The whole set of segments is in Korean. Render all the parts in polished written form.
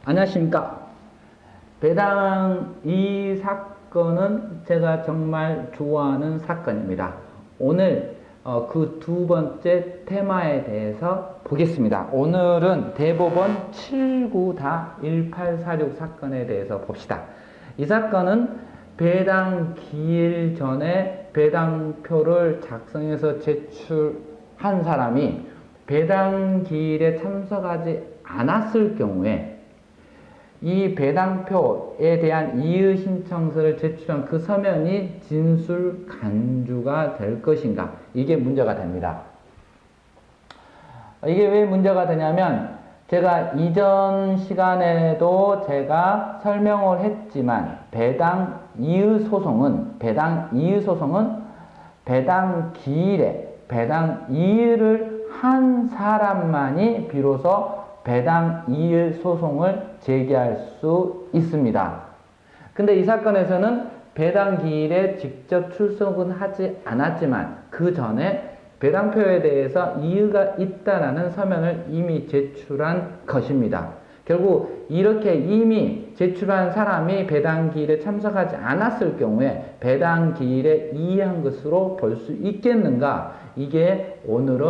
안녕하십니까. 배당 이 사건은 제가 정말 좋아하는 사건입니다. 오늘 그 두 번째 테마에 대해서 보겠습니다. 오늘은 대법원 79-1846 사건에 대해서 봅시다. 이 사건은 배당 기일 전에 배당표를 작성해서 제출한 사람이 배당 기일에 참석하지 않았을 경우에 이 배당표에 대한 이의 신청서를 제출한 그 서면이 진술 간주가 될 것인가, 이게 문제가 됩니다. 이게 왜 문제가 되냐면, 제가 이전 시간에도 제가 설명을 했지만 배당 이의 소송은 배당 기일에 배당 이의를 한 사람만이 비로소 배당 이의 소송을 제기할 수 있습니다. 근데 이 사건에서는 배당 기일에 직접 출석은 하지 않았지만 그 전에 배당표에 대해서 이의가 있다라는 서면을 이미 제출한 것입니다. 결국 이렇게 이미 제출한 사람이 배당 기일에 참석하지 않았을 경우에 배당 기일에 이의한 것으로 볼 수 있겠는가? 이게 오늘의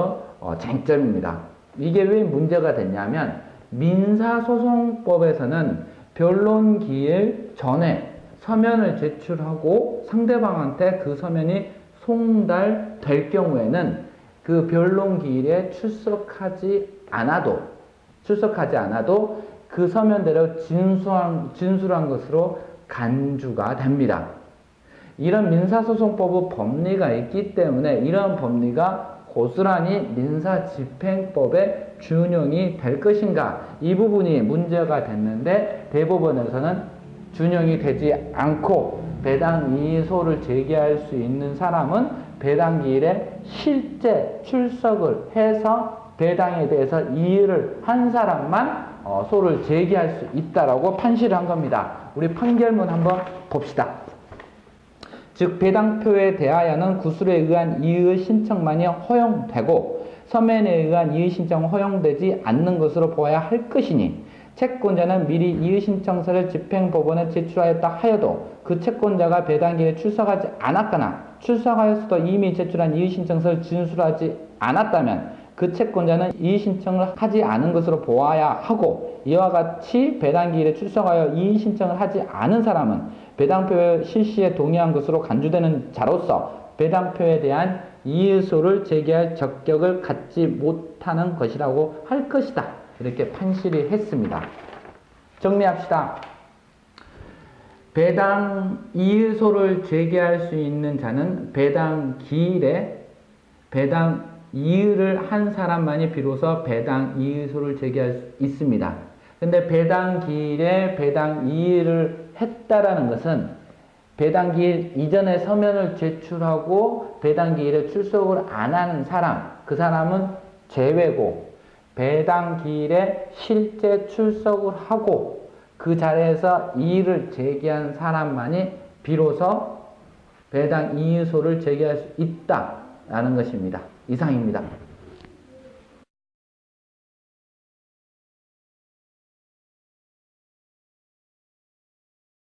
쟁점입니다. 이게 왜 문제가 됐냐면, 민사소송법에서는 변론기일 전에 서면을 제출하고 상대방한테 그 서면이 송달될 경우에는 그 변론기일에 출석하지 않아도 그 서면대로 진술한 것으로 간주가 됩니다. 이런 민사소송법의 법리가 있기 때문에 이런 법리가 고스란히 민사집행법에 준용이 될 것인가, 이 부분이 문제가 됐는데 대법원에서는 준용이 되지 않고 배당 이의소를 제기할 수 있는 사람은 배당기일에 실제 출석을 해서 배당에 대해서 이의를 한 사람만 소를 제기할 수 있다라고 판시를 한 겁니다. 우리 판결문 한번 봅시다. 즉 배당표에 대하여는 구술에 의한 이의 신청만이 허용되고 서면에 의한 이의 신청은 허용되지 않는 것으로 보아야 할 것이니, 채권자는 미리 이의 신청서를 집행법원에 제출하였다 하여도 그 채권자가 배당기일에 출석하지 않았거나 출석하였어도 이미 제출한 이의 신청서를 진술하지 않았다면 그 채권자는 이의 신청을 하지 않은 것으로 보아야 하고, 이와 같이 배당기일에 출석하여 이의 신청을 하지 않은 사람은 배당표 실시에 동의한 것으로 간주되는 자로서 배당표에 대한 이의소를 제기할 적격을 갖지 못하는 것이라고 할 것이다, 이렇게 판시를 했습니다. 정리합시다. 배당 이의소를 제기할 수 있는 자는 배당 기일에 배당 이의를 한 사람만이 비로소 배당 이의소를 제기할 수 있습니다. 근데 배당 기일에 배당 이의를 했다라는 것은 배당 기일 이전에 서면을 제출하고 배당 기일에 출석을 안 하는 사람, 그 사람은 제외고, 배당 기일에 실제 출석을 하고 그 자리에서 이의를 제기한 사람만이 비로소 배당 이의소를 제기할 수 있다라는 것입니다. 이상입니다.